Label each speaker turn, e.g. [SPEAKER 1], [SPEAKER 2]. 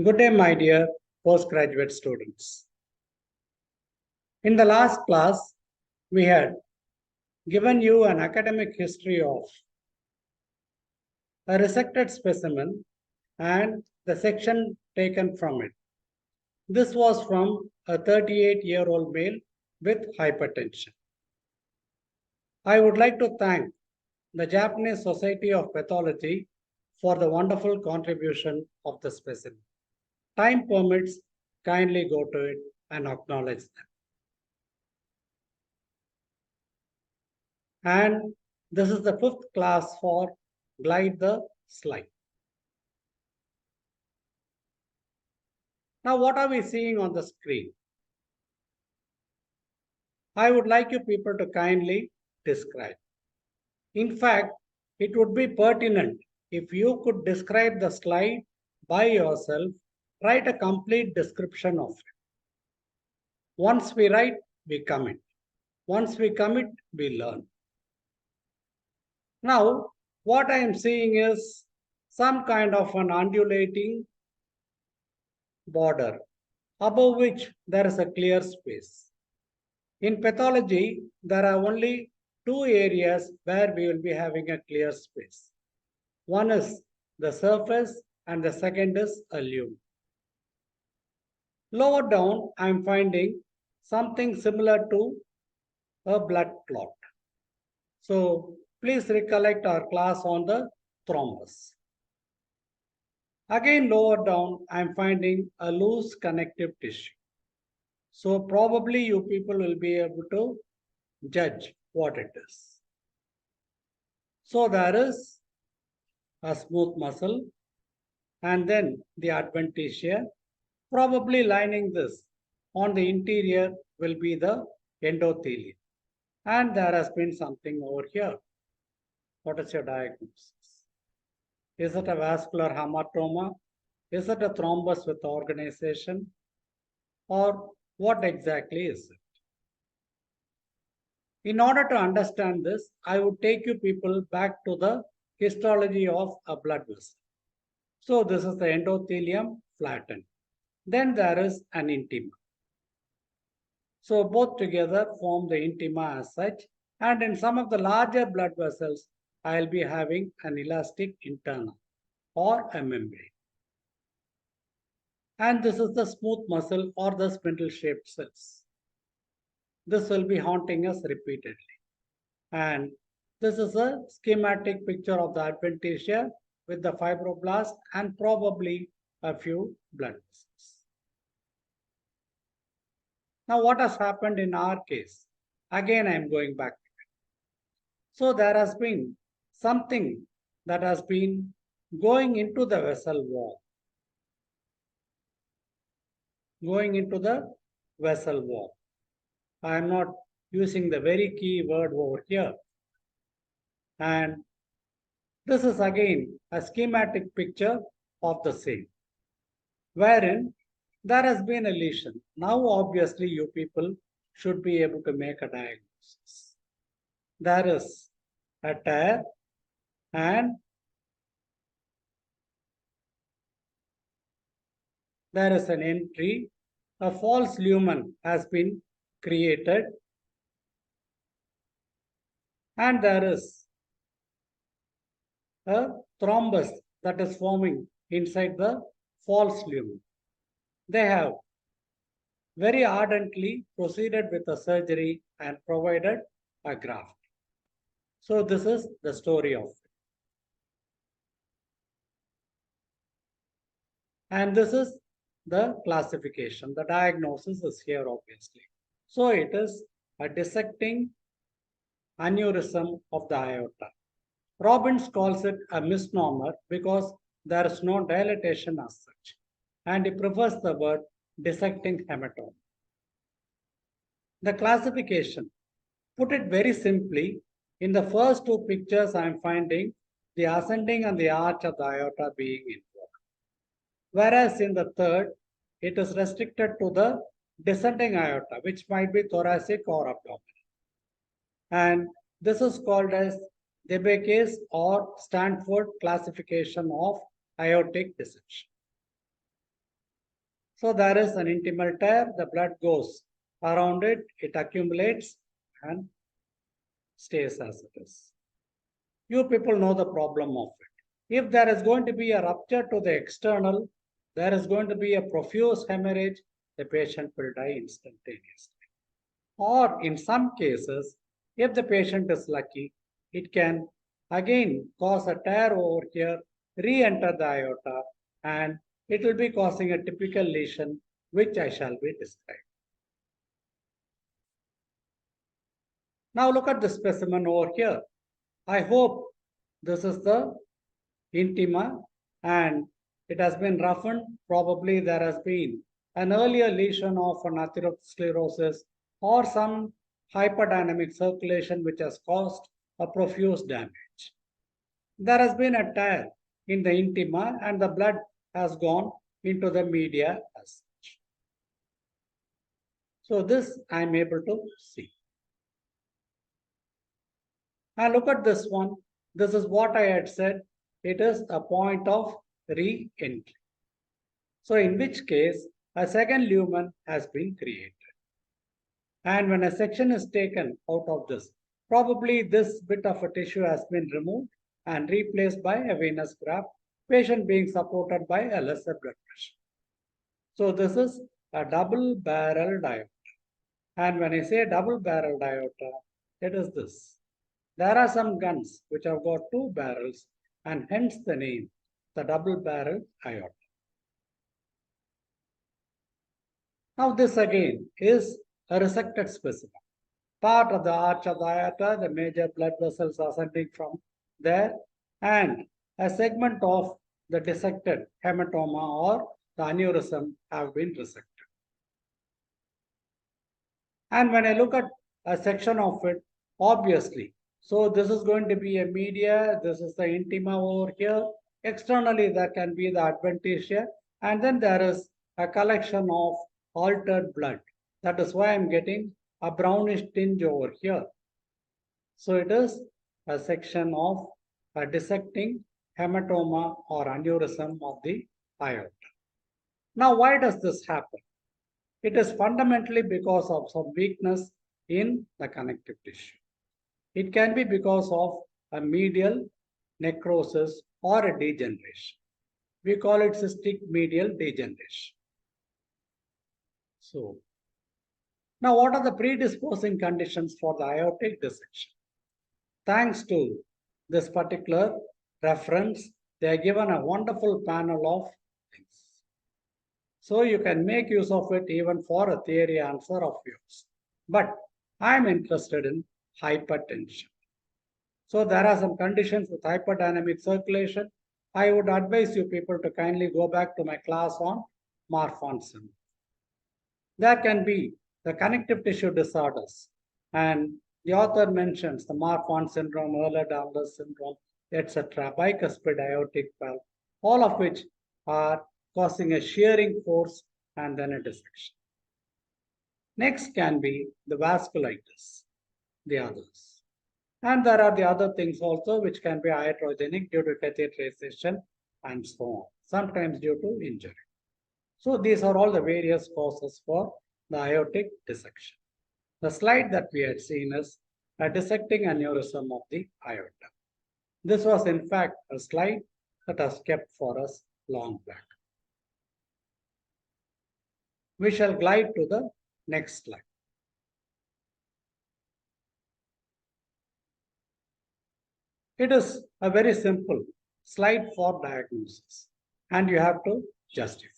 [SPEAKER 1] Good day, my dear postgraduate students. In the last class, we had given you an academic history of a resected specimen and the section taken from it. This was from a 38-year-old male with hypertension. I would like to thank the Japanese Society of Pathology for the wonderful contribution of the specimen. Time permits, kindly go to it and acknowledge them. And this is the fifth class for glide the slide. Now, what are we seeing on the screen? I would like you people to kindly describe. In fact, it would be pertinent if you could describe the slide by yourself, write a complete description of it. Once we write, we commit. Once we commit, we learn. Now, what I am seeing is some kind of an undulating border above which there is a clear space. In pathology, there are only two areas where we will be having a clear space. One is the surface and the second is a lumen. Lower down, I am finding something similar to a blood clot. So please recollect our class on the thrombus. Again, lower down, I am finding a loose connective tissue. So probably you people will be able to judge what it is. So there is a smooth muscle and then the adventitia. Probably lining this on the interior will be the endothelium. And there has been something over here. What is your diagnosis? Is it a vascular hematoma? Is it a thrombus with organization? Or what exactly is it? In order to understand this, I would take you people back to the histology of a blood vessel. So this is the endothelium flattened. Then there is an intima. So both together form the intima as such. And in some of the larger blood vessels, I'll be having an elastic internal or a membrane. And this is the smooth muscle or the spindle-shaped cells. This will be haunting us repeatedly. And this is a schematic picture of the adventitia with the fibroblast and probably a few blood vessels. Now, what has happened in our case? Again, I am going back to it. So there has been something that has been going into the vessel wall. Going into the vessel wall. I am not using the very key word over here. And this is again a schematic picture of the same, wherein there has been a lesion. Now, obviously, you people should be able to make a diagnosis. There is a tear and there is an entry. A false lumen has been created and there is a thrombus that is forming inside the false lumen. They have very ardently proceeded with the surgery and provided a graft. So this is the story of it. And this is the classification. The diagnosis is here, obviously. So it is a dissecting aneurysm of the aorta. Robbins calls it a misnomer because there is no dilatation as such. And he prefers the word dissecting hematoma. The classification, put it very simply, in the first two pictures, I am finding the ascending and the arch of the aorta being involved. Whereas in the third, it is restricted to the descending aorta, which might be thoracic or abdominal. And this is called as Debye's or Stanford classification of aortic dissection. So there is an intimal tear, the blood goes around it, it accumulates and stays as it is. You people know the problem of it. If there is going to be a rupture to the external, there is going to be a profuse hemorrhage, the patient will die instantaneously. Or in some cases, if the patient is lucky, it can again cause a tear over here, re-enter the aorta, and it will be causing a typical lesion, which I shall be describing. Now look at the specimen over here. I hope this is the intima and it has been roughened. Probably there has been an earlier lesion of an atherosclerosis or some hyperdynamic circulation which has caused a profuse damage. There has been a tear in the intima and the blood has gone into the media as such. So this I am able to see. And look at this one. This is what I had said. It is a point of re-entry. So in which case, a second lumen has been created. And when a section is taken out of this, probably this bit of a tissue has been removed and replaced by a venous graft, patient being supported by a lesser blood pressure. So this is a double-barreled aorta. And when I say double-barreled aorta, it is this. There are some guns which have got two barrels and hence the name, the double-barreled aorta. Now this again is a resected specimen. Part of the arch of the aorta, the major blood vessels ascending from there, and a segment of the dissected hematoma or the aneurysm have been resected. And when I look at a section of it, obviously, so this is going to be a media, this is the intima over here. Externally, there can be the adventitia, and then there is a collection of altered blood. That is why I'm getting a brownish tinge over here. So it is a section of a dissecting hematoma or aneurysm of the aorta. Now, why does this happen? It is fundamentally because of some weakness in the connective tissue. It can be because of a medial necrosis or a degeneration. We call it cystic medial degeneration. So, now what are the predisposing conditions for the aortic dissection? Thanks to this particular reference, they are given a wonderful panel of things. So you can make use of it even for a theory answer of yours. But I'm interested in hypertension. So there are some conditions with hyperdynamic circulation. I would advise you people to kindly go back to my class on Marfan syndrome. There can be the connective tissue disorders, and the author mentions the Marfan syndrome, Ehlers-Danlos syndrome, etc., bicuspid aortic valve, all of which are causing a shearing force and then a dissection. Next can be the vasculitis, the others. And there are the other things also which can be iatrogenic due to catheterization and so on, sometimes due to injury. So these are all the various causes for the aortic dissection. The slide that we had seen is a dissecting aneurysm of the aorta. This was in fact a slide that was kept for us long back. We shall glide to the next slide. It is a very simple slide for diagnosis, and you have to justify.